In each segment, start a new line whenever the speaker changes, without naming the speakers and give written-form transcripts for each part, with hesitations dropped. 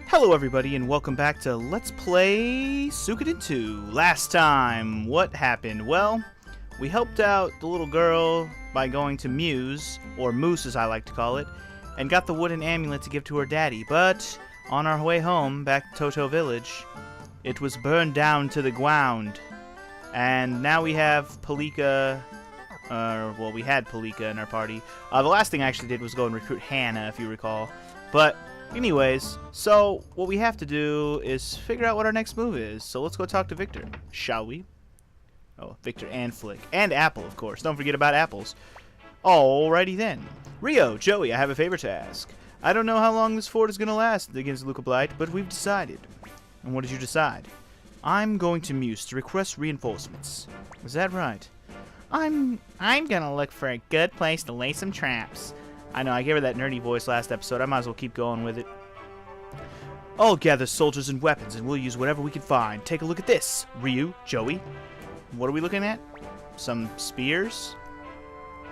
Hello everybody and welcome back to Let's Play Suikoden 2. Last time, what happened? Well, we helped out the little girl by going to Muse, or Moose as I like to call it, and got the wooden amulet to give to her daddy, but on our way home, back to Toto Village, it was burned down to the ground. And now we have Palika, well, we had Palika in our party. The last thing I actually did was go and recruit Hannah, if you recall. But anyways, so what we have to do is figure out what our next move is. So let's go talk to Victor, shall we? Oh, Victor and Flick. And Apple, of course. Don't forget about apples. Alrighty then. Rio, Joey, I have a favor to ask. I don't know how long this fort is going to last against Luca Blight, but we've decided. And what did you decide? I'm going to Muse to request reinforcements. Is that right? I'm gonna look for a good place to lay some traps. I know, I gave her that nerdy voice last episode. I might as well keep going with it. I'll gather soldiers and weapons, and we'll use whatever we can find. Take a look at this. Ryu, Joey. What are we looking at? Some spears?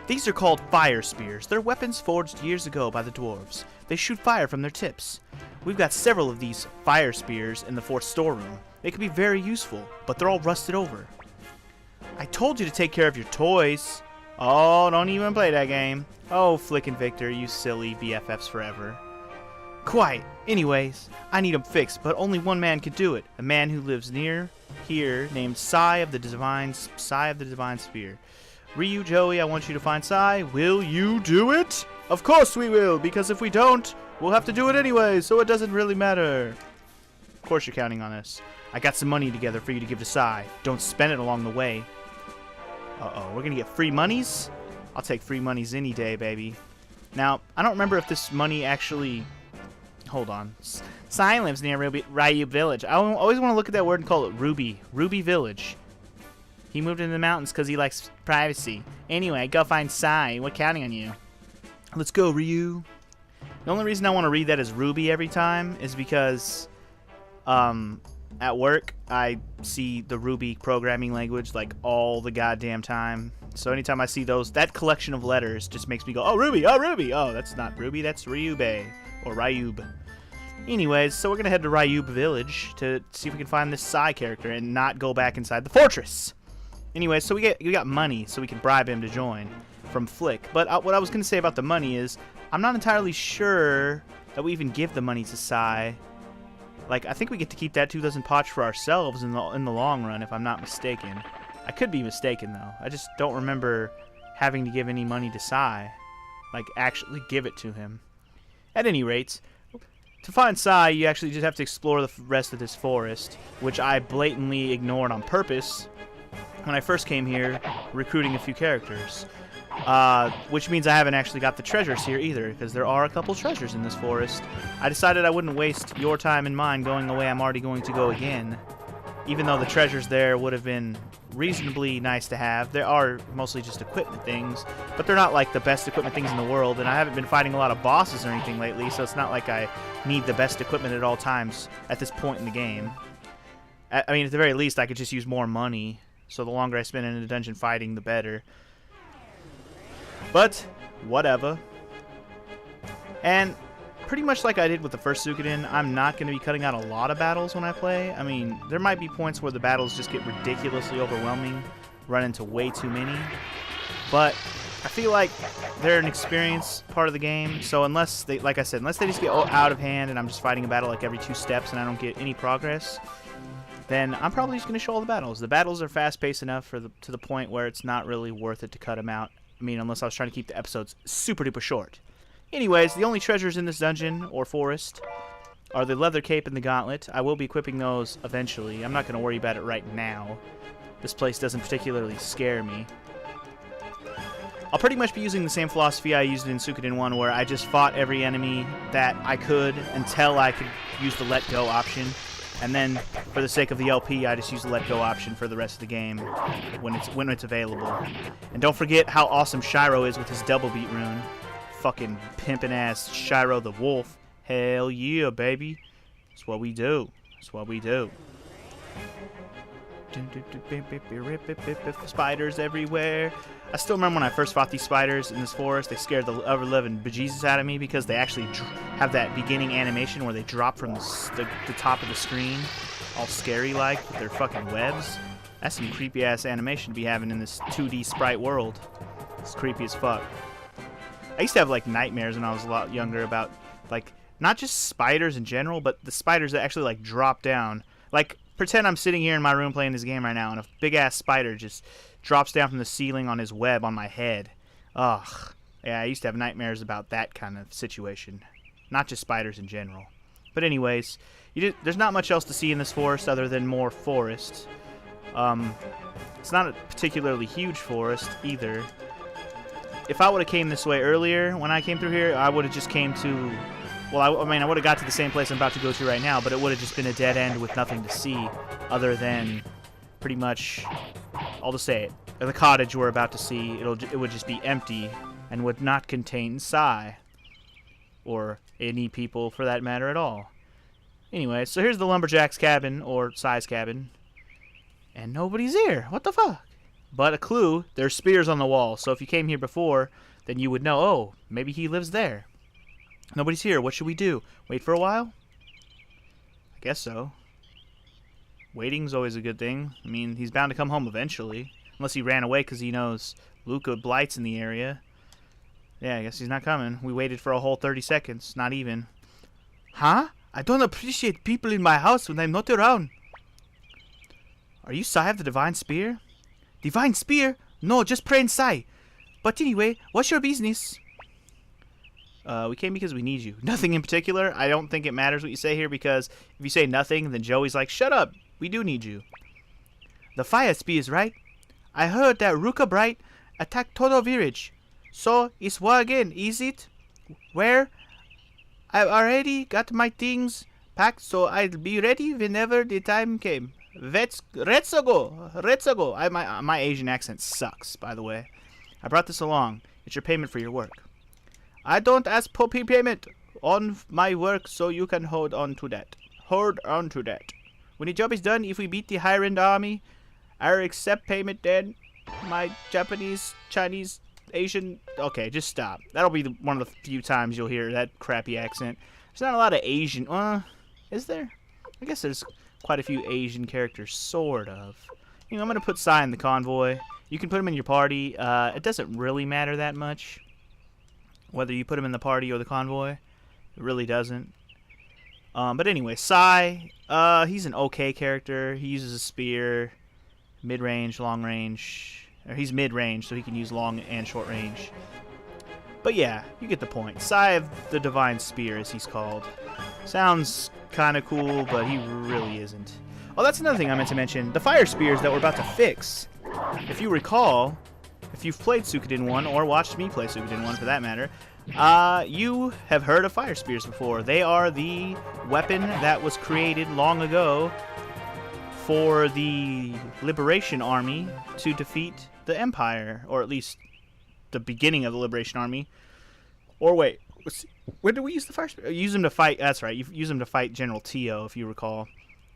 These are called fire spears. They're weapons forged years ago by the dwarves. They shoot fire from their tips. We've got several of these fire spears in the fort's storeroom. They can be very useful, but they're all rusted over. I told you to take care of your toys. Oh, don't even play that game. Oh, Flick and Victor, you silly BFFs forever. Quiet. Anyways, I need them fixed, but only one man could do it. A man who lives near here, named Sai of the Divine Spear. Ryu, Joey, I want you to find Sai. Will you do it? Of course we will, because if we don't, we'll have to do it anyway, so it doesn't really matter. Of course you're counting on us. I got some money together for you to give to Sai. Don't spend it along the way. Uh-oh, we're gonna get free monies? I'll take free monies any day, baby. Now, I don't remember if this money actually... Hold on. Sai lives near Ryu Village. I always want to look at that word and call it Ruby. Ruby Village. He moved into the mountains because he likes privacy. Anyway, go find Sai. We're counting on you. Let's go, Ryu. The only reason I want to read that as Ruby every time is because... at work, I see the Ruby programming language like all the goddamn time. So anytime I see that collection of letters just makes me go, oh, Ruby, oh, Ruby. Oh, that's not Ruby, that's Ryube, or Ryube. Anyways, so we're going to head to Ryube Village to see if we can find this Sai character and not go back inside the fortress. Anyways, so we got money so we can bribe him to join from Flick. But what I was going to say about the money is I'm not entirely sure that we even give the money to Sai. Like, I think we get to keep that 2,000 potch for ourselves in the long run, if I'm not mistaken. I could be mistaken, though. I just don't remember having to give any money to Sai. Like, actually give it to him. At any rate, to find Sai, you actually just have to explore the rest of this forest, which I blatantly ignored on purpose when I first came here, recruiting a few characters. Which means I haven't actually got the treasures here either, because there are a couple treasures in this forest. I decided I wouldn't waste your time and mine going the way I'm already going to go again. Even though the treasures there would have been reasonably nice to have. They are mostly just equipment things, but they're not like the best equipment things in the world, and I haven't been fighting a lot of bosses or anything lately, so it's not like I need the best equipment at all times at this point in the game. I mean, at the very least, I could just use more money, so the longer I spend in a dungeon fighting, the better. But, whatever. And pretty much like I did with the first Suikoden, I'm not going to be cutting out a lot of battles when I play. I mean, there might be points where the battles just get ridiculously overwhelming, run into way too many. But I feel like they're an experience part of the game, so unless they, like I said, unless they just get out of hand and I'm just fighting a battle like every 2 steps and I don't get any progress, then I'm probably just going to show all the battles. The battles are fast-paced enough to the point where it's not really worth it to cut them out. I mean, unless I was trying to keep the episodes super duper short. Anyways, the only treasures in this dungeon, or forest, are the leather cape and the gauntlet. I will be equipping those eventually. I'm not going to worry about it right now. This place doesn't particularly scare me. I'll pretty much be using the same philosophy I used in Suikoden 1, where I just fought every enemy that I could until I could use the let go option. And then, for the sake of the LP, I just use the let go option for the rest of the game when it's available. And don't forget how awesome Shiro is with his double beat rune. Fucking pimpin' ass Shiro the Wolf. Hell yeah, baby. That's what we do. That's what we do. Spiders everywhere. I still remember when I first fought these spiders in this forest. They scared the ever-living bejesus out of me because they actually have that beginning animation where they drop from the top of the screen, all scary-like with their fucking webs. That's some creepy-ass animation to be having in this 2D sprite world. It's creepy as fuck. I used to have, like, nightmares when I was a lot younger about, like, not just spiders in general, but the spiders that actually, like, drop down. Like, pretend I'm sitting here in my room playing this game right now, and a big-ass spider just drops down from the ceiling on his web on my head. Ugh. Yeah, I used to have nightmares about that kind of situation. Not just spiders in general. But anyways, there's not much else to see in this forest other than more forest. It's not a particularly huge forest, either. If I would have came this way earlier, when I came through here, I would have just came to... Well, I mean, I would have got to the same place I'm about to go to right now, but it would have just been a dead end with nothing to see other than pretty much, I'll just say it, the cottage we're about to see. It would just be empty and would not contain Sai, or any people for that matter at all. Anyway, so here's the lumberjack's cabin, or Sai's cabin, and nobody's here. What the fuck? But a clue, there's spears on the wall, so if you came here before, then you would know, oh, maybe he lives there. Nobody's here. What should we do? Wait for a while? I guess so. Waiting's always a good thing. I mean, he's bound to come home eventually. Unless he ran away because he knows Luca Blight's in the area. Yeah, I guess he's not coming. We waited for a whole 30 seconds. Not even. Huh? I don't appreciate people in my house when I'm not around. Are you Sai of the Divine Spear? Divine Spear? No, just plain Sai. But anyway, what's your business? We came because we need you. Nothing in particular. I don't think it matters what you say here because if you say nothing, then Joey's like, shut up. We do need you. The fire spears, right? I heard that Ruka Bright attacked Todo Village. So, it's war again, is it? Where? I've already got my things packed, so I'll be ready whenever the time came. Let's go. My Asian accent sucks, by the way. I brought this along. It's your payment for your work. I don't ask for payment on my work, so you can hold on to that. Hold on to that. When the job is done, if we beat the higher-end army, I'll accept payment then. My Japanese, Chinese, Asian... Okay, just stop. That'll be one of the few times you'll hear that crappy accent. There's not a lot of Asian... is there? I guess there's quite a few Asian characters, sort of. You know, I'm going to put Sai in the convoy. You can put him in your party. It doesn't really matter that much whether you put him in the party or the convoy. It really doesn't. But anyway, Sai, he's an okay character. He uses a spear, mid-range, long-range. Or he's mid-range, so he can use long and short-range. But yeah, you get the point. Sai of the Divine Spear, as he's called. Sounds kind of cool, but he really isn't. Oh, that's another thing I meant to mention. The fire spears that we're about to fix. If you recall, if you've played Suikoden 1, or watched me play Suikoden 1 for that matter, you have heard of fire spears before. They are the weapon that was created long ago for the Liberation Army to defeat the Empire, or at least the beginning of the Liberation Army. Or wait, when did we use the fire spear? Use them to fight, that's right, you use them to fight General Tio, if you recall.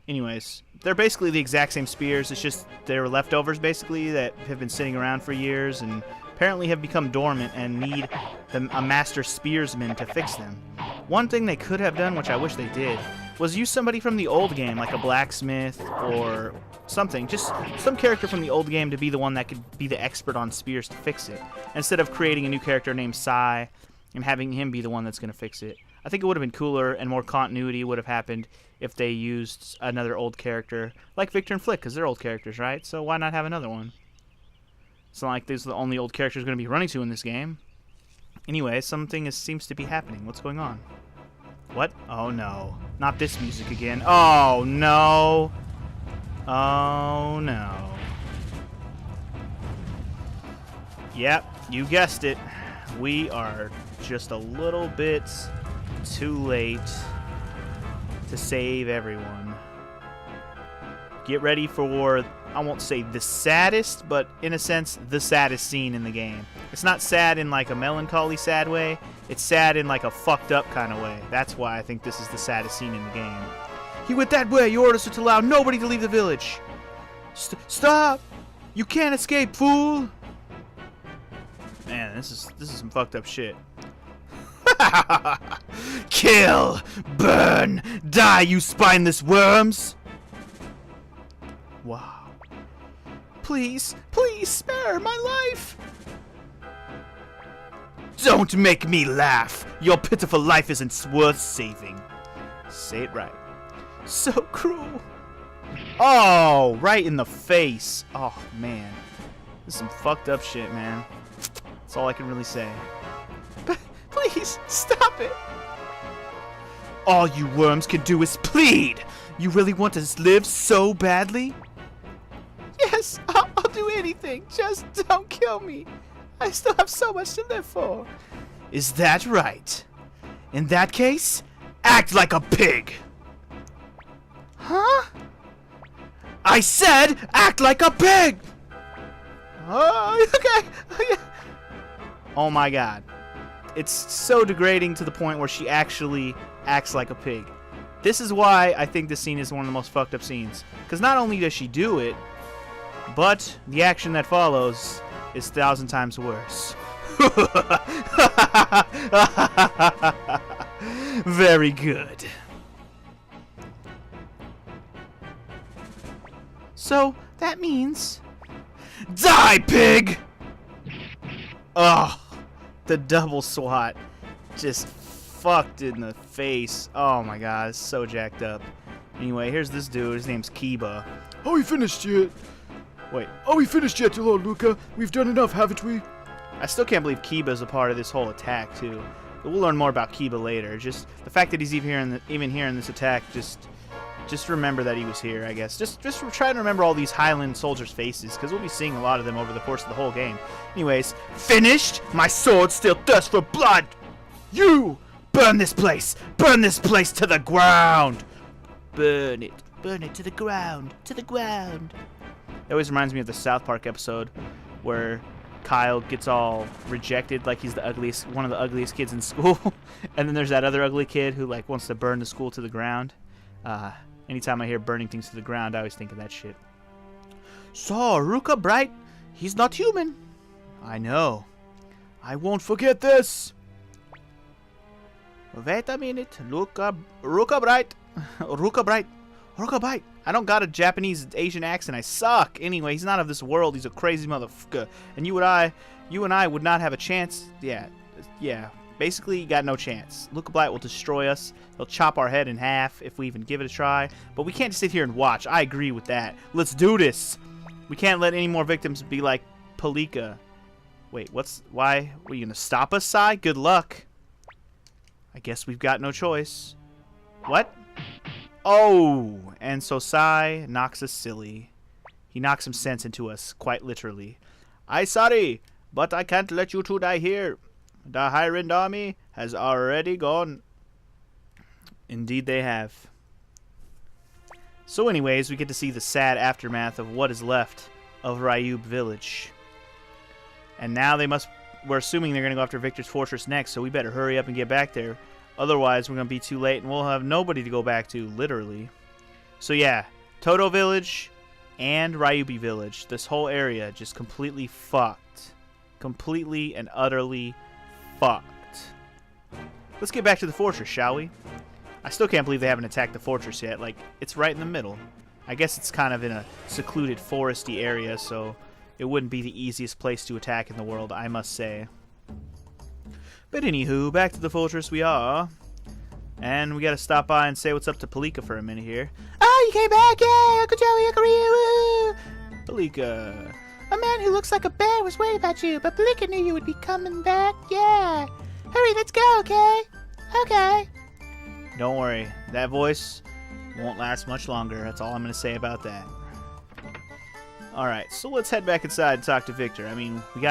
Anyways, they're basically the exact same spears. It's just they're leftovers, basically, that have been sitting around for years and apparently have become dormant and need a master spearsman to fix them. One thing they could have done, which I wish they did, was use somebody from the old game, like a blacksmith or something. Just some character from the old game to be the one that could be the expert on spears to fix it, instead of creating a new character named Sai and having him be the one that's going to fix it. I think it would have been cooler and more continuity would have happened if they used another old character, like Victor and Flick, because they're old characters, right? So why not have another one? It's not like these are the only old characters going to be running to in this game. Anyway, something seems to be happening. What's going on? What? Oh no. Not this music again. Oh no. Oh no. Yep, you guessed it. We are just a little bit too late to save everyone. Get ready for, I won't say the saddest, but in a sense, the saddest scene in the game. It's not sad in like a melancholy sad way. It's sad in like a fucked up kind of way. That's why I think this is the saddest scene in the game. He went that way. He ordered us to allow nobody to leave the village. Stop! You can't escape, fool! Man, this is some fucked up shit. Kill! Burn! Die, you spineless worms! Wow. Please, please spare my life! Don't make me laugh! Your pitiful life isn't worth saving. Say it right. So cruel. Oh, right in the face. Oh, man. This is some fucked up shit, man. That's all I can really say. But please, stop it. All you worms can do is plead. You really want to live so badly? Yes, I'll do anything. Just don't kill me. I still have so much to live for. Is that right? In that case, act like a pig. Huh? I said act like a pig! Oh, okay. Oh my god. It's so degrading to the point where she actually acts like a pig. This is why I think this scene is one of the most fucked up scenes. Because not only does she do it, but the action that follows is 1,000 times worse. Very good. So, that means... Die, pig! Oh, the double swat. Just fucked in the face. Oh my god, it's so jacked up. Anyway, here's this dude. His name's Kiba.
Are we finished yet?
Wait.
Are we finished yet, Lord Luca? We've done enough, haven't we?
I still can't believe Kiba's a part of this whole attack, too. But we'll learn more about Kiba later. Just the fact that he's even here in this attack, just remember that he was here, I guess. Just try to remember all these Highland soldiers' faces, because we'll be seeing a lot of them over the course of the whole game. Anyways, finished? My sword still thirsts for blood! You! Burn this place! Burn this place to the ground! Burn it. Burn it to the ground. To the ground. It always reminds me of the South Park episode where Kyle gets all rejected, like he's one of the ugliest kids in school. And then there's that other ugly kid who like wants to burn the school to the ground. Anytime I hear burning things to the ground, I always think of that shit. So, Ruka Bright, he's not human. I know. I won't forget this. Wait a minute. Ruka Bright. Ruka Bright. Ruka Bright. I don't got a Japanese Asian accent. I suck. Anyway, he's not of this world. He's a crazy motherfucker. And you and I would not have a chance. Yeah. Basically, you got no chance. Luca Blight will destroy us. He'll chop our head in half if we even give it a try. But we can't just sit here and watch. I agree with that. Let's do this. We can't let any more victims be like Palika. Wait, why? Were you going to stop us, Sai? Good luck. I guess we've got no choice. What? Oh, and so Sai knocks us silly. He knocks some sense into us, quite literally. I'm sorry, but I can't let you two die here. The Highland army has already gone. Indeed they have. So anyways, we get to see the sad aftermath of what is left of Ryub village. And now we're assuming they're going to go after Victor's Fortress next, so we better hurry up and get back there. Otherwise, we're going to be too late and we'll have nobody to go back to, literally. So yeah, Toto village and Ryubi village. This whole area just completely fucked. Completely and utterly fucked. Let's get back to the fortress, shall we? I still can't believe they haven't attacked the fortress yet. Like, it's right in the middle. I guess it's kind of in a secluded foresty area, so it wouldn't be the easiest place to attack in the world, I must say. But anywho, back to the fortress we are. And we gotta stop by and say what's up to Palika for a minute here. Oh, you came back! Yay! Uncle Joey, Uncle Ryu! Palika. A man who looks like a bear was worried about you, but Palika knew you would be coming back. Yeah. Hurry, let's go, okay? Okay. Don't worry. That voice won't last much longer. That's all I'm gonna say about that. Alright, so let's head back inside and talk to Victor. I mean, we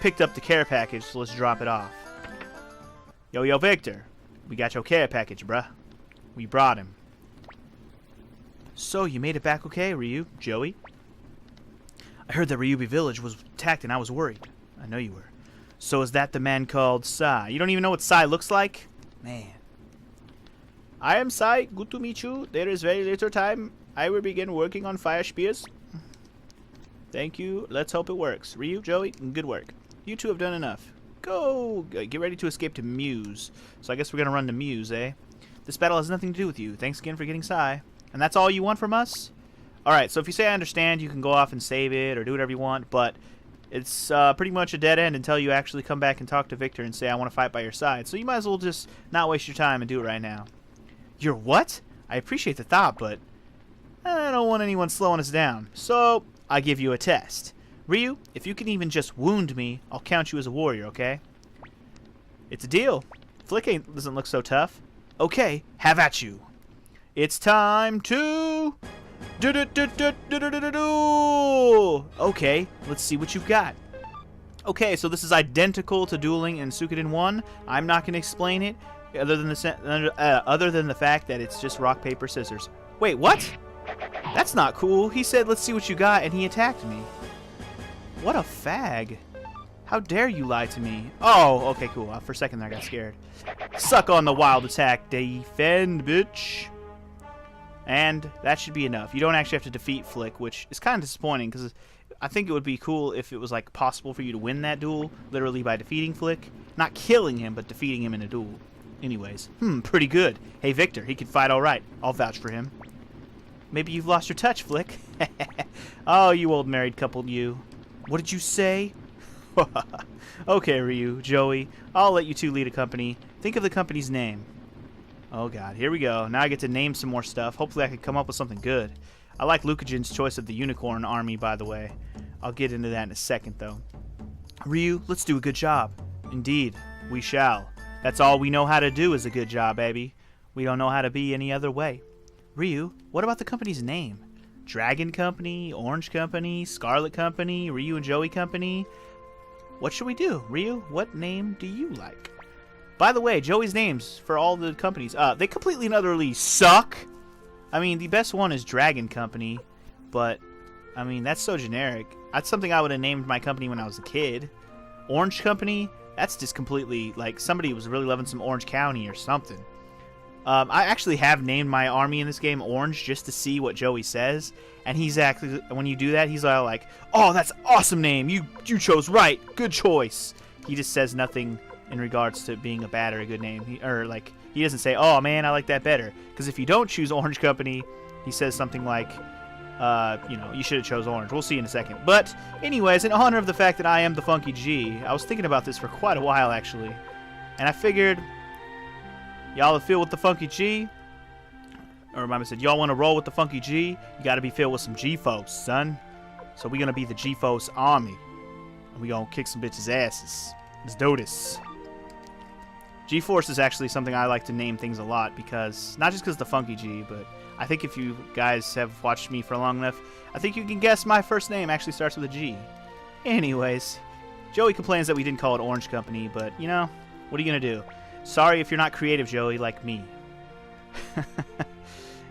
picked up the care package, so let's drop it off. Yo, Victor. We got your care package, bruh. We brought him. So, you made it back okay, Ryu? Joey? I heard that Ryubi village was attacked and I was worried. I know you were. So is that the man called Sai? You don't even know what Sai looks like? Man. I am Sai. Good to meet you. There is very little time. I will begin working on fire spears. Thank you. Let's hope it works. Ryu, Joey, good work. You two have done enough. Go! Get ready to escape to Muse. So I guess we're going to run to Muse, eh? This battle has nothing to do with you. Thanks again for getting Sai. And that's all you want from us? Alright, so if you say I understand, you can go off and save it or do whatever you want, but it's pretty much a dead end until you actually come back and talk to Victor and say I want to fight by your side. So you might as well just not waste your time and do it right now. You're what? I appreciate the thought, but I don't want anyone slowing us down. So I give you a test. Ryu, if you can even just wound me, I'll count you as a warrior, okay? It's a deal. Flick doesn't look so tough. Okay, have at you. It's time to... Okay, let's see what you've got. Okay, so this is identical to dueling in Suikoden 1. I'm not going to explain it, other than the fact that it's just rock, paper, scissors. Wait, what? That's not cool. He said, let's see what you got, and he attacked me. What a fag. How dare you lie to me? Oh, okay, cool. For a second there, I got scared. Suck on the wild attack. Defend, bitch. And that should be enough. You don't actually have to defeat Flick, which is kind of disappointing, because I think it would be cool if it was like possible for you to win that duel, literally by defeating Flick. Not killing him, but defeating him in a duel. Anyways, pretty good. Hey, Victor, he can fight all right. I'll vouch for him. Maybe you've lost your touch, Flick. Oh, you old married couple, you. What did you say? Okay, Ryu, Joey, I'll let you two lead a company. Think of the company's name. Oh god, here we go. Now I get to name some more stuff. Hopefully I can come up with something good. I like Lucajin's choice of the unicorn army, by the way. I'll get into that in a second, though. Ryu, let's do a good job. Indeed, we shall. That's all we know how to do is a good job, baby. We don't know how to be any other way. Ryu, what about the company's name? Dragon Company, Orange Company, Scarlet Company, Ryu and Joey Company? What should we do? Ryu, what name do you like? By the way, Joey's names for all the companies, they completely and utterly suck. I mean, the best one is Dragon Company, but, I mean, that's so generic. That's something I would have named my company when I was a kid. Orange Company, that's just completely, like, somebody was really loving some Orange County or something. I actually have named my army in this game Orange just to see what Joey says, and he's actually, when you do that, he's all like, oh, that's an awesome name, you chose right, good choice. He just says nothing in regards to being a bad or a good name. He doesn't say, oh man, I like that better. Because if you don't choose Orange Company, he says something like, you know, you should have chose Orange. We'll see in a second. But anyways, in honor of the fact that I am the Funky G, I was thinking about this for quite a while actually. And I figured, y'all feel with the Funky G? Or Mama said, y'all want to roll with the Funky G? You got to be filled with some G-Force, son. So we're going to be the G-Force army. And we going to kick some bitches' asses. Let's do this. G-Force is actually something I like to name things a lot because, not just because the Funky G, but I think if you guys have watched me for long enough, I think you can guess my first name actually starts with a G. Anyways, Joey complains that we didn't call it Orange Company, but, you know, what are you going to do? Sorry if you're not creative, Joey, like me.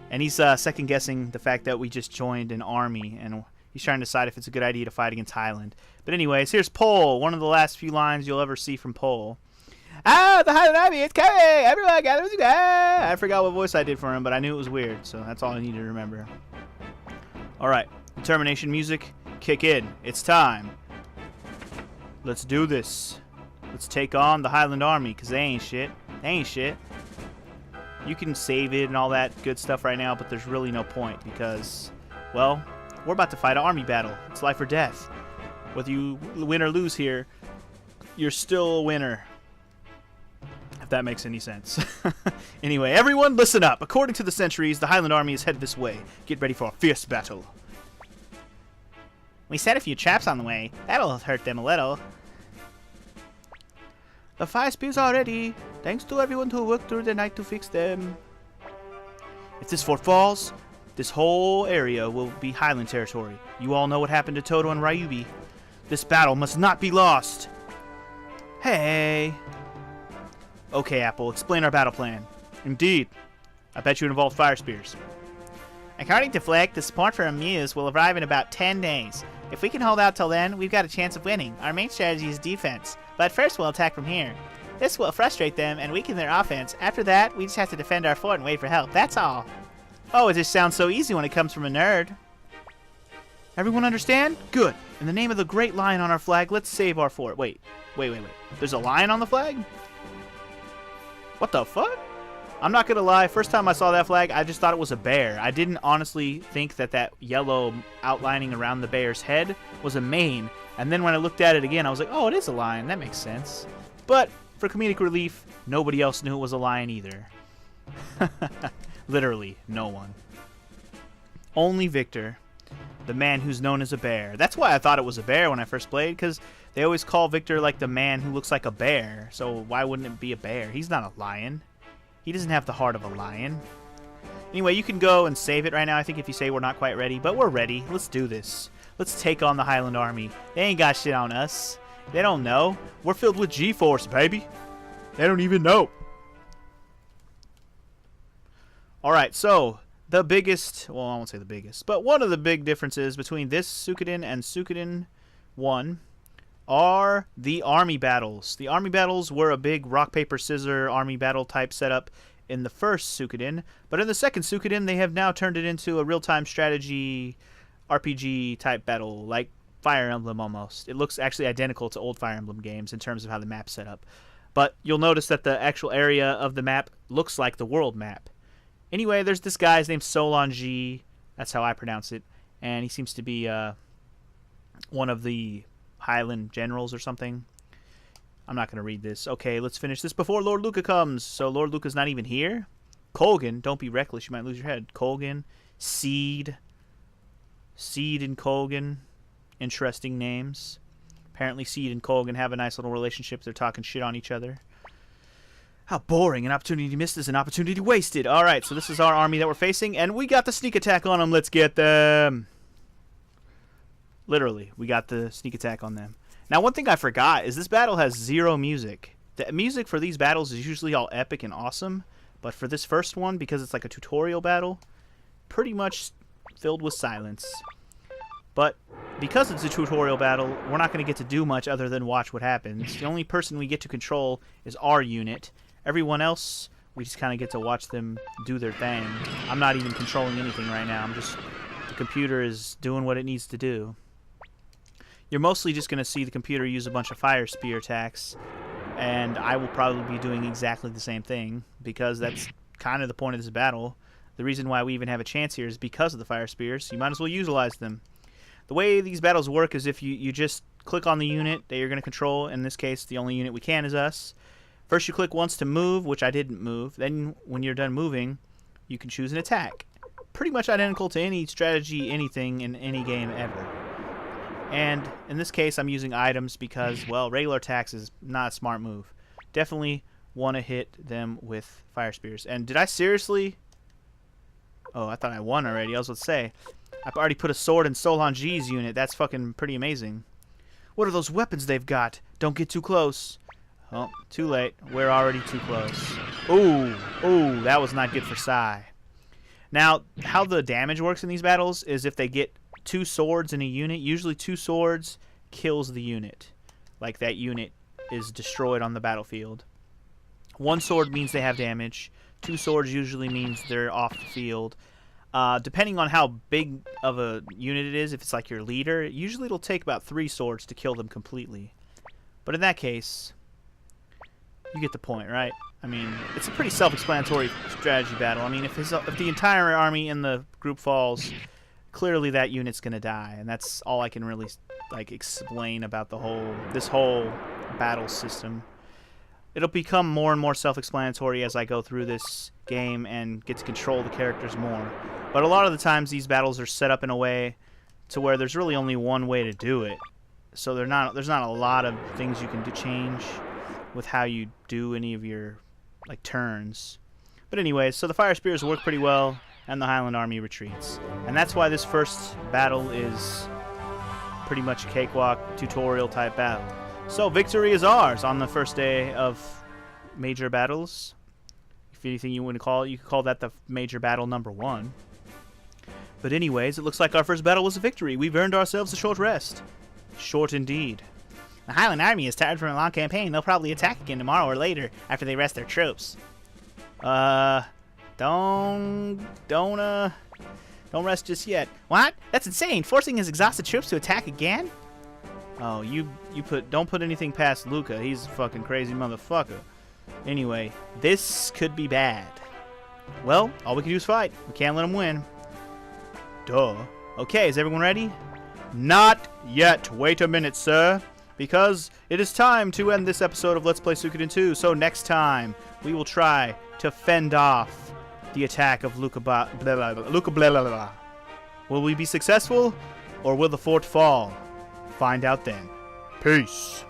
And he's second-guessing the fact that we just joined an army, and he's trying to decide if it's a good idea to fight against Highland. But anyways, here's Pole, one of the last few lines you'll ever see from Pole. Ah, the Highland Army, it's coming! Everyone gather together! I forgot what voice I did for him, but I knew it was weird, so that's all I need to remember. Alright, determination music, kick in. It's time. Let's do this. Let's take on the Highland Army, because they ain't shit. They ain't shit. You can save it and all that good stuff right now, but there's really no point, because, well, we're about to fight an army battle. It's life or death. Whether you win or lose here, you're still a winner. If that makes any sense. Anyway, everyone listen up. According to the centuries, the Highland Army is headed this way. Get ready for a fierce battle. We set a few traps on the way. That'll hurt them a little. The fire spears are ready. Thanks to everyone who worked through the night to fix them. If this fort falls, this whole area will be Highland territory. You all know what happened to Toto and Ryubi. This battle must not be lost. Hey. Okay, Apple, explain our battle plan. Indeed. I bet you it involved fire spears. According to Flick, the support for Muse will arrive in about 10 days. If we can hold out till then, we've got a chance of winning. Our main strategy is defense, but first we'll attack from here. This will frustrate them and weaken their offense. After that, we just have to defend our fort and wait for help. That's all. Oh, it just sounds so easy when it comes from a nerd. Everyone understand? Good. In the name of the great lion on our flag, let's save our fort. Wait. There's a lion on the flag? What the fuck? I'm not gonna lie, first time I saw that flag, I just thought it was a bear. I didn't honestly think that that yellow outlining around the bear's head was a mane. And then when I looked at it again, I was like, oh, it is a lion. That makes sense. But for comedic relief, nobody else knew it was a lion either. Literally, no one. Only Victor, the man who's known as a bear. That's why I thought it was a bear when I first played, because they always call Victor like the man who looks like a bear. So why wouldn't it be a bear? He's not a lion. He doesn't have the heart of a lion. Anyway, you can go and save it right now, I think, if you say we're not quite ready. But we're ready. Let's do this. Let's take on the Highland Army. They ain't got shit on us. They don't know. We're filled with G-Force, baby. They don't even know. Alright, so the biggest, well, I won't say the biggest, but one of the big differences between this Suikoden and Suikoden 1 are the army battles. The army battles were a big rock, paper, scissors army battle type setup in the first Suikoden, but in the second Suikoden they have now turned it into a real-time strategy RPG type battle, like Fire Emblem almost. It looks actually identical to old Fire Emblem games in terms of how the map's set up. But you'll notice that the actual area of the map looks like the world map. Anyway, there's this guy, his name's Solange, that's how I pronounce it, and he seems to be one of the Highland generals or something. I'm not going to read this. Okay, let's finish this before Lord Luca comes. So Lord Luca's not even here? Colgan, don't be reckless, you might lose your head. Colgan, Seed and Colgan, interesting names. Apparently Seed and Colgan have a nice little relationship. They're talking shit on each other. How boring. An opportunity missed is an opportunity wasted. Alright, so this is our army that we're facing, and we got the sneak attack on them. Let's get them. Literally, we got the sneak attack on them. Now, one thing I forgot is this battle has zero music. The music for these battles is usually all epic and awesome, but for this first one, because it's like a tutorial battle, pretty much filled with silence. But because it's a tutorial battle, we're not going to get to do much other than watch what happens. The only person we get to control is our unit. Everyone else, we just kind of get to watch them do their thing. I'm not even controlling anything right now. The computer is doing what it needs to do. You're mostly just going to see the computer use a bunch of fire spear attacks, and I will probably be doing exactly the same thing, because that's kind of the point of this battle. The reason why we even have a chance here is because of the fire spears. You might as well utilize them. The way these battles work is if you just click on the unit that you're going to control. In this case, the only unit we can is us. First you click once to move, which I didn't move. Then when you're done moving, you can choose an attack. Pretty much identical to any strategy, anything in any game ever. And in this case, I'm using items because, well, regular attacks is not a smart move. Definitely want to hit them with fire spears. And did I seriously... Oh, I thought I won already. I was going to say, I've already put a sword in Solange's unit. That's fucking pretty amazing. What are those weapons they've got? Don't get too close. Oh, too late. We're already too close. Ooh, that was not good for Sai. Now, how the damage works in these battles is if they get 2 swords in a unit, usually 2 swords kills the unit. Like that unit is destroyed on the battlefield. 1 sword means they have damage. 2 swords usually means they're off the field. Depending on how big of a unit it is, if it's like your leader, usually it'll take about 3 swords to kill them completely. But in that case, you get the point, right? I mean, it's a pretty self-explanatory strategy battle. I mean, if the entire army in the group falls, clearly that unit's gonna die, and that's all I can really explain about this whole battle system. It'll become more and more self-explanatory as I go through this game and get to control the characters more. But a lot of the times these battles are set up in a way to where there's really only one way to do it. So there's not a lot of things you can change with how you do any of your turns. But anyways, so the fire spears work pretty well, and the Highland Army retreats. And that's why this first battle is pretty much a cakewalk tutorial type battle. So victory is ours on the first day of major battles. If anything you want to call it, you could call that the major battle number 1. But anyways, it looks like our first battle was a victory. We've earned ourselves a short rest. Short indeed. The Highland Army is tired from a long campaign. They'll probably attack again tomorrow or later after they rest their troops. Don't Don't rest just yet. What? That's insane. Forcing his exhausted troops to attack again? Oh, don't put anything past Luca. He's a fucking crazy motherfucker. Anyway, this could be bad. Well, all we can do is fight. We can't let him win. Duh. Okay, is everyone ready? Not yet. Wait a minute, sir. Because it is time to end this episode of Let's Play Suikoden 2. So next time, we will try to fend off the attack of Luca blah, blah, blah, Luca blah, blah, blah. Will we be successful, or will the fort fall? Find out then. Peace.